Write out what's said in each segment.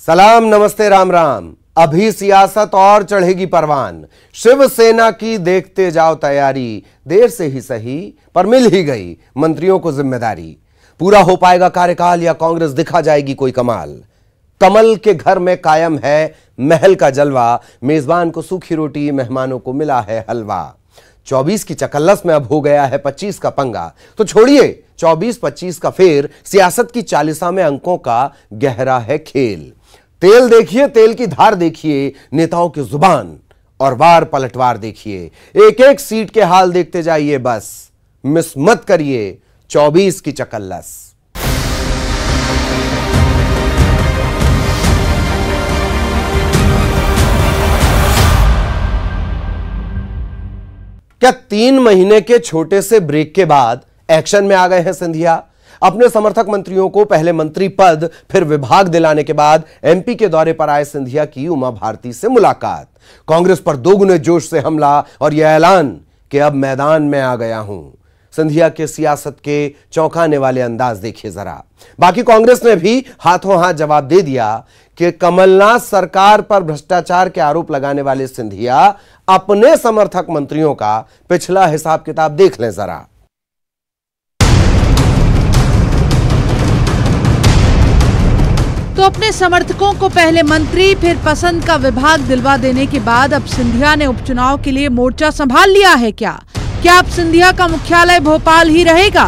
सलाम नमस्ते राम राम। अभी सियासत और चढ़ेगी परवान। शिवसेना की देखते जाओ तैयारी, देर से ही सही पर मिल ही गई मंत्रियों को जिम्मेदारी। पूरा हो पाएगा कार्यकाल या कांग्रेस दिखा जाएगी कोई कमाल। कमल के घर में कायम है महल का जलवा, मेजबान को सूखी रोटी, मेहमानों को मिला है हलवा। 24 की चकल्लस में अब हो गया है 25 का पंगा, तो छोड़िए 24-25 का फेर, सियासत की 40 में अंकों का गहरा है खेल। तेल देखिए, तेल की धार देखिए, नेताओं की जुबान और वार पलटवार देखिए। एक एक सीट के हाल देखते जाइए, बस मिस मत करिए 24 की चकल्लस। क्या 3 महीने के छोटे से ब्रेक के बाद एक्शन में आ गए हैं सिंधिया? अपने समर्थक मंत्रियों को पहले मंत्री पद फिर विभाग दिलाने के बाद एमपी के दौरे पर आए सिंधिया की उमा भारती से मुलाकात। कांग्रेस पर दोगुने जोश से हमला और यह ऐलान कि अब मैदान में आ गया हूं। सिंधिया के सियासत के चौंकाने वाले अंदाज देखिए जरा। बाकी कांग्रेस ने भी हाथों हाथ जवाब दे दिया कि कमलनाथ सरकार पर भ्रष्टाचार के आरोप लगाने वाले सिंधिया अपने समर्थक मंत्रियों का पिछला हिसाब किताब देख लें जरा। तो अपने समर्थकों को पहले मंत्री फिर पसंद का विभाग दिलवा देने के बाद अब सिंधिया ने उपचुनाव के लिए मोर्चा संभाल लिया है क्या अब सिंधिया का मुख्यालय भोपाल ही रहेगा?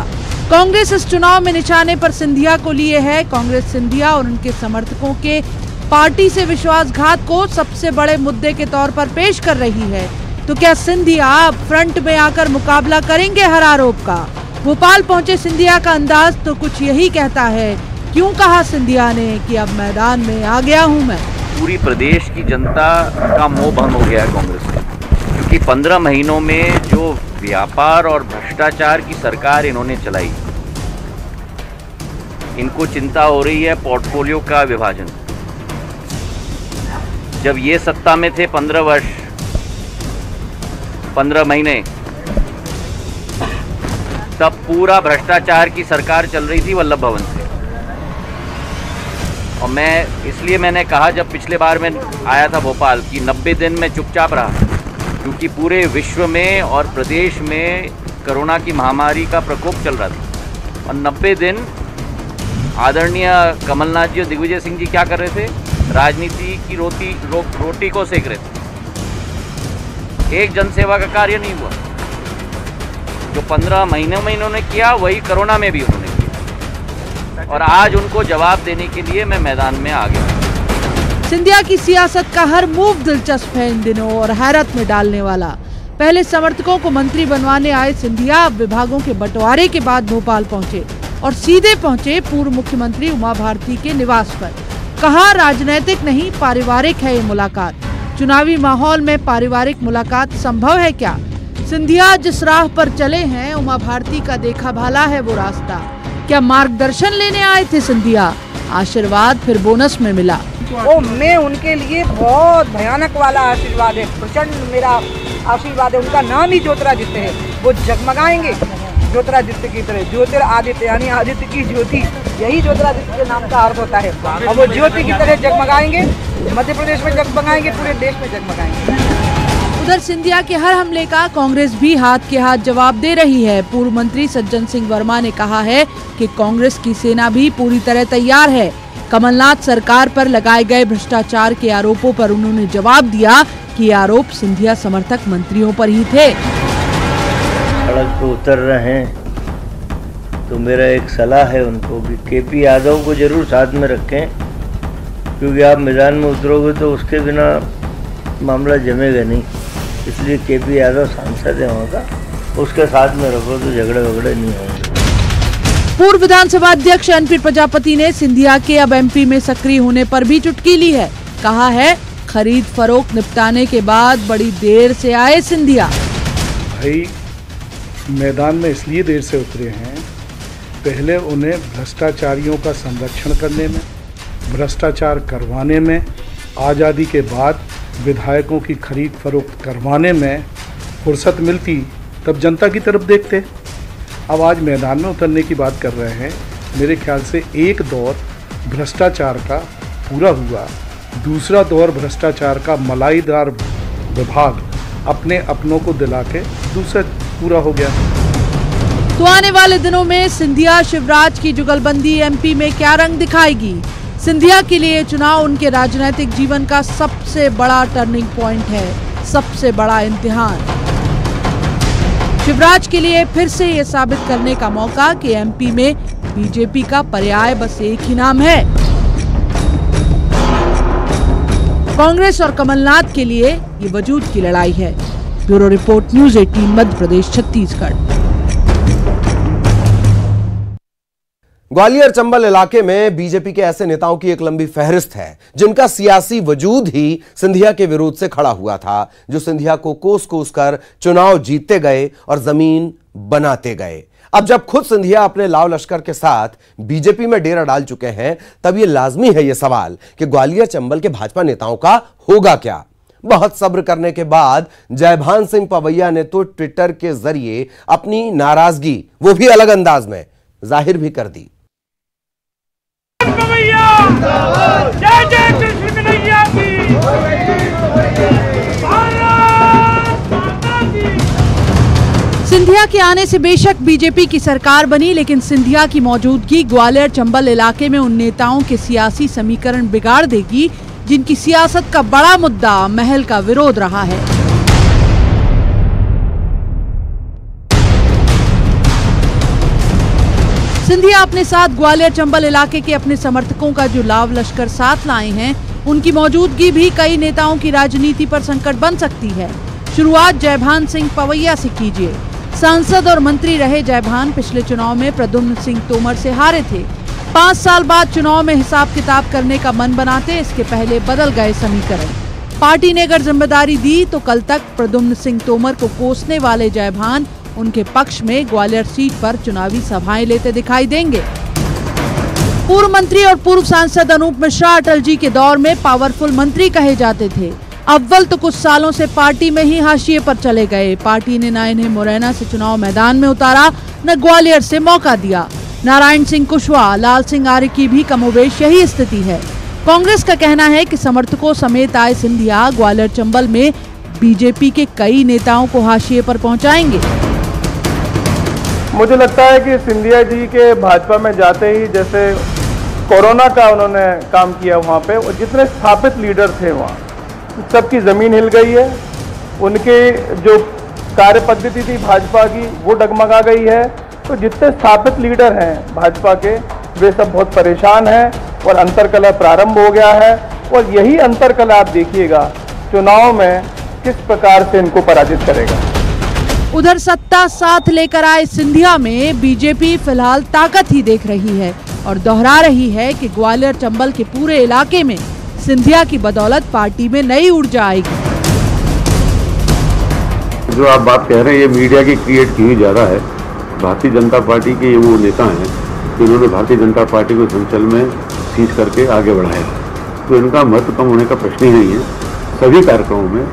कांग्रेस इस चुनाव में निशाने पर सिंधिया को लिए है। कांग्रेस सिंधिया और उनके समर्थकों के पार्टी से विश्वासघात को सबसे बड़े मुद्दे के तौर पर पेश कर रही है। तो क्या सिंधिया अब फ्रंट में आकर मुकाबला करेंगे हर आरोप का? भोपाल पहुंचे सिंधिया का अंदाज तो कुछ यही कहता है। क्यों कहा सिंधिया ने कि अब मैदान में आ गया हूं मैं। पूरी प्रदेश की जनता का मोह भंग हो गया है कांग्रेस से, क्योंकि 15 महीनों में जो व्यापार और भ्रष्टाचार की सरकार इन्होंने चलाई, इनको चिंता हो रही है पोर्टफोलियो का विभाजन। जब ये सत्ता में थे 15 वर्ष 15 महीने, तब पूरा भ्रष्टाचार की सरकार चल रही थी वल्लभ भवन से। और मैंने कहा जब पिछले बार मैं आया था भोपाल कि 90 दिन में चुपचाप रहा, क्योंकि पूरे विश्व में और प्रदेश में कोरोना की महामारी का प्रकोप चल रहा था। और 90 दिन आदरणीय कमलनाथ जी और दिग्विजय सिंह जी क्या कर रहे थे? राजनीति की रोटी को सेक रहे थे। एक जनसेवा का कार्य नहीं हुआ। जो 15 महीनों में इन्होंने किया वही कोरोना में भी उन्होंने किया। और आज उनको जवाब देने के लिए मैं मैदान में आ गया। सिंधिया की सियासत का हर मूव दिलचस्प है इन दिनों और हैरत में डालने वाला। पहले समर्थकों को मंत्री बनवाने आए सिंधिया अब विभागों के बंटवारे के बाद भोपाल पहुंचे और सीधे पहुंचे पूर्व मुख्यमंत्री उमा भारती के निवास पर। कहा राजनैतिक नहीं पारिवारिक है ये मुलाकात। चुनावी माहौल में पारिवारिक मुलाकात संभव है क्या? सिंधिया जिस राह पर चले हैं, उमा भारती का देखा भाला है वो रास्ता। क्या मार्गदर्शन लेने आए थे सिंधिया? आशीर्वाद फिर बोनस में मिला। मैं उनके लिए बहुत भयानक वाला आशीर्वाद है, प्रचंड मेरा आशीर्वाद है। उनका नाम ही ज्योतिरादित्य है। वो जगमगाएंगे ज्योतिरादित्य की तरह। ज्योतिरादित्य यानी आदित्य की ज्योति, यही ज्योतिरादित्य के नाम का अर्थ होता है। और वो ज्योति की तरह जगमगाएंगे, मध्य प्रदेश में जगमगाएंगे, पूरे देश में जगमगाएंगे। उधर सिंधिया के हर हमले का कांग्रेस भी हाथ के हाथ जवाब दे रही है। पूर्व मंत्री सज्जन सिंह वर्मा ने कहा है कि कांग्रेस की सेना भी पूरी तरह तैयार है। कमलनाथ सरकार पर लगाए गए भ्रष्टाचार के आरोपों पर उन्होंने जवाब दिया कि ये आरोप सिंधिया समर्थक मंत्रियों पर ही थे। सड़क पर उतर रहे हैं तो मेरा एक सलाह है उनको कि केपी यादव को जरूर साथ में रखें, क्योंकि आप मैदान में उतरोगे तो उसके बिना मामला जमेगा नहीं। इसलिए केपी यादव सांसद है वहाँ का, उसके साथ में रखो तो झगड़े वगड़े नहीं होंगे। पूर्व विधानसभा अध्यक्ष एनपी प्रजापति ने सिंधिया के अब एमपी में सक्रिय होने पर भी चुटकी ली है। कहा है खरीद फरोख्त निपटाने के बाद बड़ी देर से आए सिंधिया। भाई मैदान में इसलिए देर से उतरे हैं, पहले उन्हें भ्रष्टाचारियों का संरक्षण करने में, भ्रष्टाचार करवाने में, आज़ादी के बाद विधायकों की खरीद फरोख्त करवाने में फुर्सत मिलती तब जनता की तरफ देखते। अब आज मैदान में उतरने की बात कर रहे हैं। मेरे ख्याल से एक दौर भ्रष्टाचार का पूरा हुआ, दूसरा दौर भ्रष्टाचार का मलाईदार विभाग अपने अपनों को दिला के दूसरा पूरा हो गया। तो आने वाले दिनों में सिंधिया शिवराज की जुगलबंदी एमपी में क्या रंग दिखाएगी? सिंधिया के लिए चुनाव उनके राजनीतिक जीवन का सबसे बड़ा टर्निंग पॉइंट है, सबसे बड़ा इम्तिहान। शिवराज के लिए फिर से ये साबित करने का मौका कि एमपी में बीजेपी का पर्याय बस एक ही नाम है। कांग्रेस और कमलनाथ के लिए ये वजूद की लड़ाई है। Bureau report, news 18 Madhya Pradesh Chhattisgarh. Gwalior Chambal इलाके में बीजेपी के ऐसे नेताओं की एक लंबी फहरिस्त है जिनका सियासी वजूद ही सिंधिया के विरोध से खड़ा हुआ था, जो सिंधिया को कोस कोस कर चुनाव जीतते गए और जमीन बनाते गए। अब जब खुद सिंधिया अपने लाव लश्कर के साथ बीजेपी में डेरा डाल चुके हैं, तब यह लाजमी है यह सवाल कि ग्वालियर चंबल के भाजपा नेताओं का होगा क्या। बहुत सब्र करने के बाद जयभान सिंह पवैया ने तो ट्विटर के जरिए अपनी नाराजगी, वो भी अलग अंदाज में, जाहिर भी कर दी। जय जय कृष्ण कन्हैया की। सिंधिया के आने से बेशक बीजेपी की सरकार बनी, लेकिन सिंधिया की मौजूदगी ग्वालियर चंबल इलाके में उन नेताओं के सियासी समीकरण बिगाड़ देगी जिनकी सियासत का बड़ा मुद्दा महल का विरोध रहा है। सिंधिया अपने साथ ग्वालियर चंबल इलाके के अपने समर्थकों का जो लाव लश्कर साथ लाए हैं, उनकी मौजूदगी भी कई नेताओं की राजनीति पर संकट बन सकती है। शुरुआत जयभान सिंह पवैया से कीजिए। सांसद और मंत्री रहे जयभान पिछले चुनाव में प्रद्युम्न सिंह तोमर से हारे थे। 5 साल बाद चुनाव में हिसाब किताब करने का मन बनाते, इसके पहले बदल गए समीकरण। पार्टी ने अगर जिम्मेदारी दी तो कल तक प्रद्युम्न सिंह तोमर को कोसने वाले जयभान उनके पक्ष में ग्वालियर सीट पर चुनावी सभाएं लेते दिखाई देंगे। पूर्व मंत्री और पूर्व सांसद अनूप मिश्रा अटल जी के दौर में पावरफुल मंत्री कहे जाते थे। अव्वल तो कुछ सालों से पार्टी में ही हाशिए पर चले गए। पार्टी ने न इन्हें मुरैना से चुनाव मैदान में उतारा, न ग्वालियर से मौका दिया। नारायण सिंह कुशवाहा, लाल सिंह आर्य की भी कमोबेश यही स्थिति है। कांग्रेस का कहना है कि समर्थकों समेत आए सिंधिया ग्वालियर चंबल में बीजेपी के कई नेताओं को हाशिए पर पहुंचाएंगे। मुझे लगता है कि सिंधिया जी के भाजपा में जाते ही जैसे कोरोना का उन्होंने काम किया वहाँ पे, और जितने स्थापित लीडर थे वहाँ सबकी ज़मीन हिल गई है। उनके जो कार्य पद्धति थी भाजपा की वो डगमगा गई है। तो जितने स्थापित लीडर हैं भाजपा के वे सब बहुत परेशान हैं और अंतरकलह प्रारंभ हो गया है। और यही अंतरकलह आप देखिएगा चुनाव में किस प्रकार से इनको पराजित करेगा। उधर सत्ता साथ लेकर आए सिंधिया में बीजेपी फिलहाल ताकत ही देख रही है और दोहरा रही है कि ग्वालियर चंबल के पूरे इलाके में सिंधिया की बदौलत पार्टी में नई ऊर्जा आएगी। जो आप बात कह रहे हैं ये मीडिया की क्रिएट की हुई ज्यादा है। भारतीय जनता पार्टी के वो नेता हैं कि उन्होंने भारतीय जनता पार्टी को संचल में सीज करके आगे बढ़ाया, तो इनका महत्व कम होने का प्रश्न ही नहीं है। सभी कार्यक्रमों में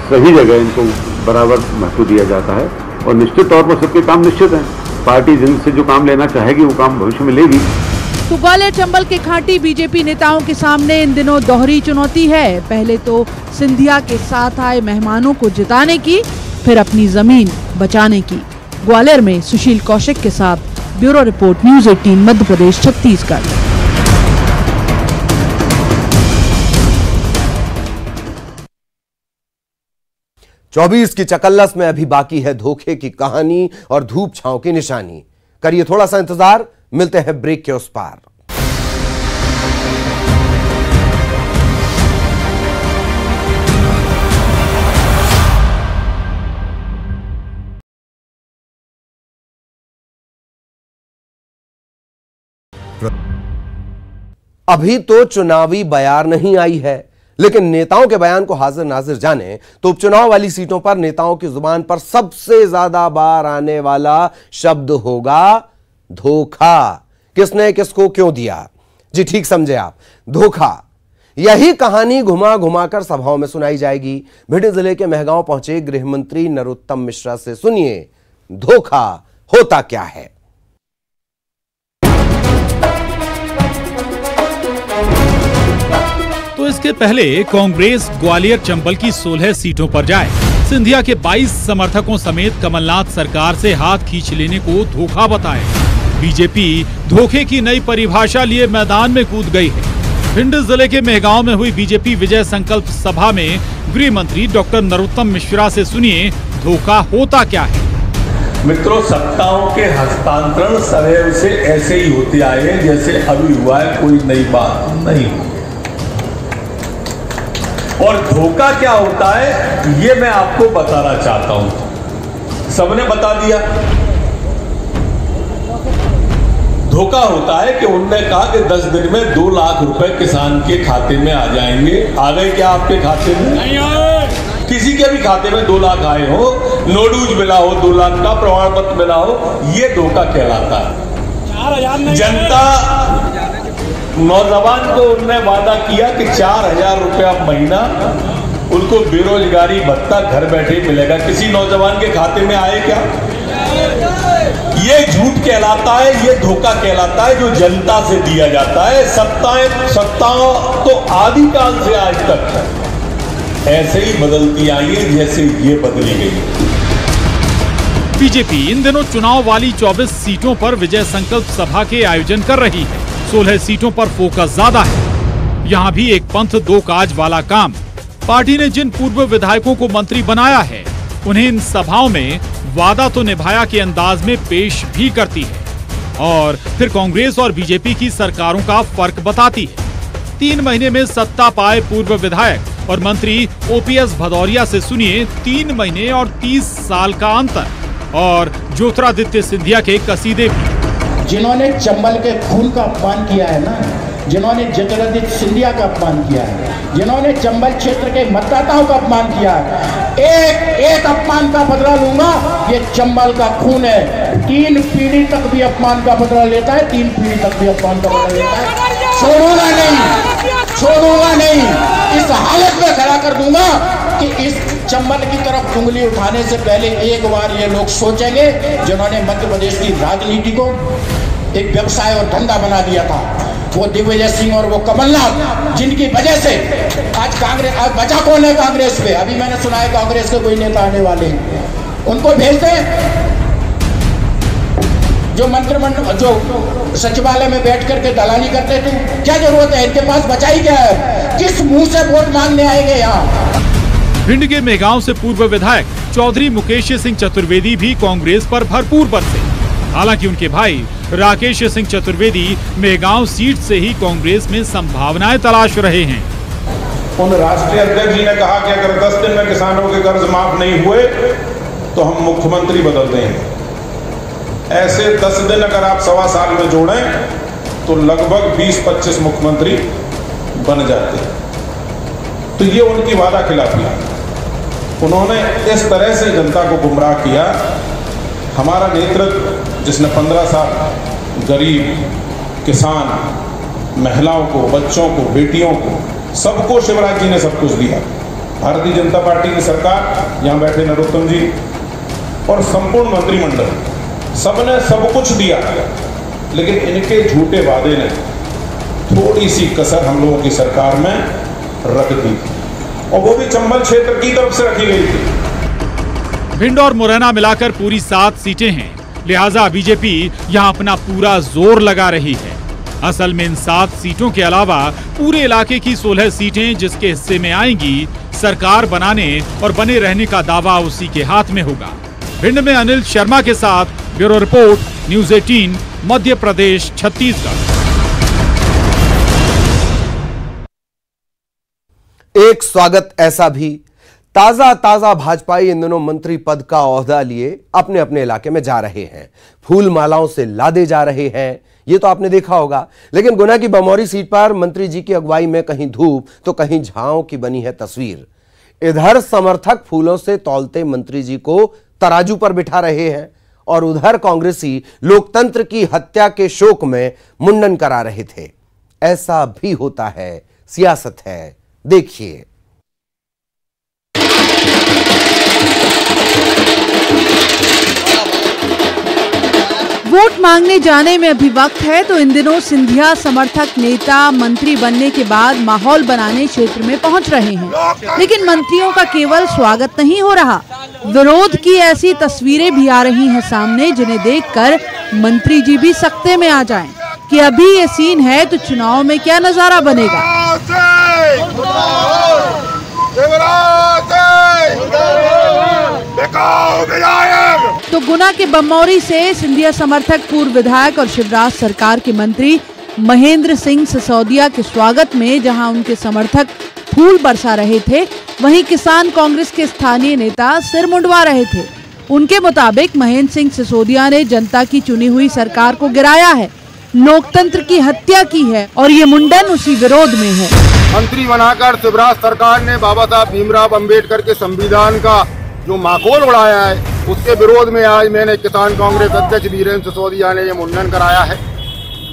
सही जगह इनको बराबर महत्व दिया जाता है और निश्चित तौर पर सबके काम निश्चित हैं। पार्टी जिनसे जो काम लेना चाहेगी वो काम भविष्य में लेगी। तो ग्वालियर चंबल के खांटी बीजेपी नेताओं के सामने इन दिनों दोहरी चुनौती है। पहले तो सिंधिया के साथ आए मेहमानों को जिताने की, फिर अपनी जमीन बचाने की। ग्वालियर में सुशील कौशिक के साथ bureau report, news 18 Madhya Pradesh Chhattisgarh. चौबीस की चकल्लस में अभी बाकी है धोखे की कहानी और धूप छांव की निशानी। करिए थोड़ा सा इंतजार, मिलते हैं ब्रेक के उस पार। अभी तो चुनावी बयार नहीं आई है, लेकिन नेताओं के बयान को हाजिर नाजिर जाने तो उपचुनाव वाली सीटों पर नेताओं की जुबान पर सबसे ज्यादा बार आने वाला शब्द होगा धोखा। किसने किसको क्यों दिया? जी ठीक समझे आप, धोखा। यही कहानी घुमा घुमाकर सभाओं में सुनाई जाएगी। भिंड जिले के मेहगांव पहुंचे गृह मंत्री नरोत्तम मिश्रा से सुनिए धोखा होता क्या है। जिसके पहले कांग्रेस ग्वालियर चंबल की 16 सीटों पर जाए। सिंधिया के 22 समर्थकों समेत कमलनाथ सरकार से हाथ खींच लेने को धोखा बताए। बीजेपी धोखे की नई परिभाषा लिए मैदान में कूद गई है। भिंड जिले के मेहगांव में हुई बीजेपी विजय संकल्प सभा में गृह मंत्री डॉक्टर नरोत्तम मिश्रा से सुनिए धोखा होता क्या है। मित्रों, सत्ताओं के हस्तांतरण सदैव से ऐसे ही होते आए जैसे अभी हुआ है, कोई नई बात नहीं। और धोखा क्या होता है ये मैं आपको बताना चाहता हूं। सबने बता दिया। धोखा होता है कि उन्होंने कहा कि 10 दिन में 2 लाख रुपए किसान के खाते में आ जाएंगे। आ गए क्या आपके खाते में? नहीं आए। किसी के भी खाते में 2 लाख आए हो, नोडूज मिला हो 2 लाख का, प्रमाण पत्र मिला हो, ये धोखा कहलाता है। जनता नौजवान को उन्होंने वादा किया कि 4000 रुपया महीना उनको बेरोजगारी भत्ता घर बैठे मिलेगा। किसी नौजवान के खाते में आए क्या? ये झूठ कहलाता है, ये धोखा कहलाता है जो जनता से दिया जाता है। सत्ता तो आदिकाल से आज तक ऐसे ही बदलती आई है जैसे ये बदली गई। बीजेपी इन दिनों चुनाव वाली 24 सीटों पर विजय संकल्प सभा के आयोजन कर रही है। 16 सीटों पर फोकस ज्यादा है। यहाँ भी एक पंथ दो काज वाला काम। पार्टी ने जिन पूर्व विधायकों को मंत्री बनाया है उन्हें इन सभाओं में वादा तो निभाया के अंदाज में पेश भी करती है और फिर कांग्रेस और बीजेपी की सरकारों का फर्क बताती है। 3 महीने में सत्ता पाए पूर्व विधायक और मंत्री ओपीएस भदौरिया से सुनिए 3 महीने और 30 साल का अंतर और ज्योतिरादित्य सिंधिया के कसीदे भी। जिन्होंने चंबल के खून का अपमान किया है ना, जिन्होंने ज्योतिरादित्य सिंधिया का अपमान किया है, जिन्होंने चंबल क्षेत्र के मतदाताओं का अपमान किया है, एक अपमान का बदला लूंगा। ये चंबल का खून है। 3 पीढ़ी तक भी अपमान का बदला लेता है, 3 पीढ़ी तक भी अपमान का बदला लेता है। छोड़ूंगा नहीं। इस हालत में खड़ा कर दूंगा कि इस चंबल की तरफ उंगली उठाने से पहले एक बार ये लोग सोचेंगे जिन्होंने मध्य प्रदेश की राजनीति को एक व्यवसाय और धंधा बना दिया था। वो दिग्विजय सिंह और वो कमलनाथ, जिनकी वजह से आज कांग्रेस, आज बचा कौन है कांग्रेस पे? अभी मैंने सुना है कांग्रेस के कोई नेता आने वाले, उनको भेज दें। जो मंत्रिमंडल, जो सचिवालय में बैठ करके दलाली करते थे, क्या जरूरत है? इनके पास बचा ही क्या है? किस मुंह से वोट मांगने आएंगे यहाँ? भिंड के मेहगांव से पूर्व विधायक चौधरी मुकेश सिंह चतुर्वेदी भी कांग्रेस पर भरपूर बरसे। हालांकि उनके भाई राकेश सिंह चतुर्वेदी मेहगांव सीट से ही कांग्रेस में संभावनाएं तलाश रहे हैं। उन राष्ट्रीय अध्यक्ष जी ने कहा कि अगर 10 दिन में किसानों के कर्ज माफ नहीं हुए तो हम मुख्यमंत्री बदल देंगे। ऐसे 10 दिन अगर आप 1.25 साल में जोड़ें तो लगभग 20-25 मुख्यमंत्री बन जाते हैं। तो ये उनकी वादा खिलाफी है। उन्होंने इस तरह से जनता को गुमराह किया। हमारा नेतृत्व जिसने 15 साल गरीब, किसान, महिलाओं को, बच्चों को, बेटियों को, सबको शिवराज जी ने सब कुछ दिया। भारतीय जनता पार्टी की सरकार, यहाँ बैठे नरोत्तम जी और संपूर्ण मंत्रिमंडल, सबने सब कुछ दिया, लेकिन इनके झूठे वादे ने थोड़ी सी कसर हम लोगों की सरकार में रख दी और वो भी चंबल क्षेत्र की तरफ से रखी गई थी। भिंड और मुरैना मिलाकर पूरी 7 सीटें हैं, लिहाजा बीजेपी यहां अपना पूरा जोर लगा रही है। असल में इन 7 सीटों के अलावा पूरे इलाके की 16 सीटें जिसके हिस्से में आएंगी, सरकार बनाने और बने रहने का दावा उसी के हाथ में होगा। भिंड में अनिल शर्मा के साथ bureau report, news 18, Madhya Pradesh, Chhattisgarh. एक स्वागत ऐसा भी, ताजा भाजपाई इन दिनों मंत्री पद का ओहदा लिए अपने अपने इलाके में जा रहे हैं, फूल मालाओं से लादे जा रहे हैं। ये तो आपने देखा होगा। लेकिन गुना की बमौरी सीट पर मंत्री जी की अगुवाई में कहीं धूप तो कहीं छांव की बनी है तस्वीर। इधर समर्थक फूलों से तौलते मंत्री जी को तराजू पर बिठा रहे हैं और उधर कांग्रेसी लोकतंत्र की हत्या के शोक में मुंडन करा रहे थे। ऐसा भी होता है, सियासत है। देखिए। वोट मांगने जाने में अभी वक्त है, तो इन दिनों सिंधिया समर्थक नेता मंत्री बनने के बाद माहौल बनाने क्षेत्र में पहुंच रहे हैं। लेकिन मंत्रियों का केवल स्वागत नहीं हो रहा, विरोध की ऐसी तस्वीरें भी आ रही हैं सामने, जिन्हें देखकर मंत्री जी भी सकते में आ जाएं कि अभी ये सीन है तो चुनाव में क्या नजारा बनेगा। तो गुना के बमौरी से सिंधिया समर्थक पूर्व विधायक और शिवराज सरकार के मंत्री महेंद्र सिंह सिसोदिया के स्वागत में जहां उनके समर्थक फूल बरसा रहे थे, वहीं किसान कांग्रेस के स्थानीय नेता सिर मुंडवा रहे थे। उनके मुताबिक महेंद्र सिंह सिसोदिया ने जनता की चुनी हुई सरकार को गिराया है, लोकतंत्र की हत्या की है और ये मुंडन उसी विरोध में है। मंत्री बनाकर शिवराज सरकार ने बाबा साहब भीमराव अंबेडकर के संविधान का जो माहौल उड़ाया है, उसके विरोध में आज मैंने किसान कांग्रेस अध्यक्ष वीरेंद्र सिसोदिया ने ये मुंडन कराया है।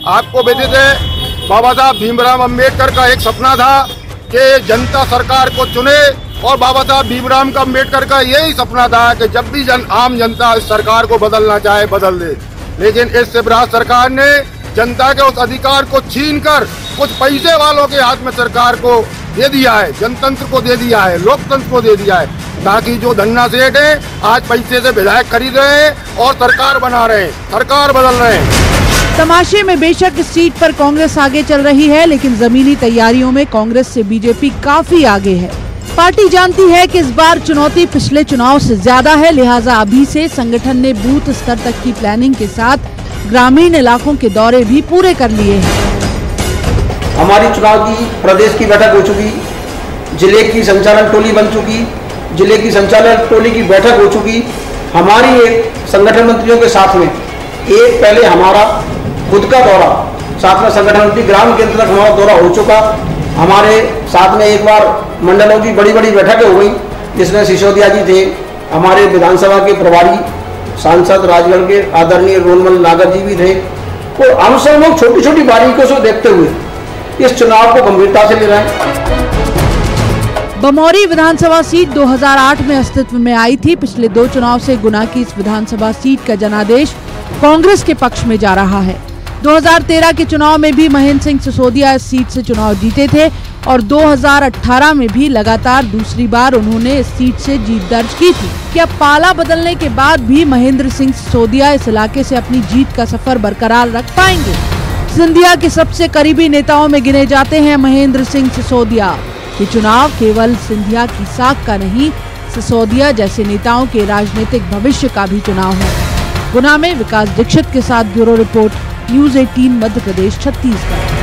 आपको विदित है, बाबा साहब भीमराव अंबेडकर का एक सपना था कि जनता सरकार को चुने, और बाबा साहब भीमराव अंबेडकर का यही सपना था कि जब भी आम जनता इस सरकार को बदलना चाहे बदल दे। लेकिन इस शिवराज सरकार ने जनता के उस अधिकार को छीनकर कुछ पैसे वालों के हाथ में सरकार को दे दिया है, जनतंत्र को दे दिया है, लोकतंत्र को दे दिया है, ताकि जो धन्ना सेठ है आज पैसे से विधायक खरीद रहे हैं और सरकार बना रहे हैं, सरकार बदल रहे हैं। तमाशे में बेशक इस सीट पर कांग्रेस आगे चल रही है, लेकिन जमीनी तैयारियों में कांग्रेस से बीजेपी काफी आगे है। पार्टी जानती है कि इस बार चुनौती पिछले चुनाव से ज्यादा है, लिहाजा अभी से संगठन ने बूथ स्तर तक की प्लानिंग के साथ ग्रामीण इलाकों के दौरे भी पूरे कर लिए हैं। हमारी चुनाव की प्रदेश की बैठक हो चुकी, जिले की संचालन टोली बन चुकी, जिले की संचालन टोली की बैठक हो चुकी। हमारी एक संगठन मंत्रियों के साथ में एक पहले हमारा खुद का दौरा, साथ में संगठन मंत्री ग्राम केंद्र तक हमारा दौरा हो चुका। हमारे साथ में एक बार मंडलों की बड़ी बड़ी बैठकें हो गई, जिसमें सिसोदिया जी थे, हमारे विधानसभा के प्रभारी सांसद राजगढ़ के आदरणीय रोनमल नागर जी भी थे। और हम सब लोग छोटी छोटी बारीकियों से देखते हुए इस चुनाव को गंभीरता से ले रहे हैं। बमौरी विधानसभा सीट 2008 में अस्तित्व में आई थी। पिछले 2 चुनाव से गुना की इस विधानसभा सीट का जनादेश कांग्रेस के पक्ष में जा रहा है। 2013 के चुनाव में भी महेंद्र सिंह सिसोदिया इस सीट से चुनाव जीते थे और 2018 में भी लगातार दूसरी बार उन्होंने इस सीट से जीत दर्ज की थी। क्या पाला बदलने के बाद भी महेंद्र सिंह सिसोदिया इस इलाके से अपनी जीत का सफर बरकरार रख पाएंगे? सिंधिया के सबसे करीबी नेताओं में गिने जाते हैं महेंद्र सिंह सिसोदिया। ये चुनाव केवल सिंधिया की साख का नहीं, सिसोदिया जैसे नेताओं के राजनीतिक भविष्य का भी चुनाव है। गुना में विकास दीक्षित के साथ bureau report, news 18 Madhya Pradesh, Chhattisgarh.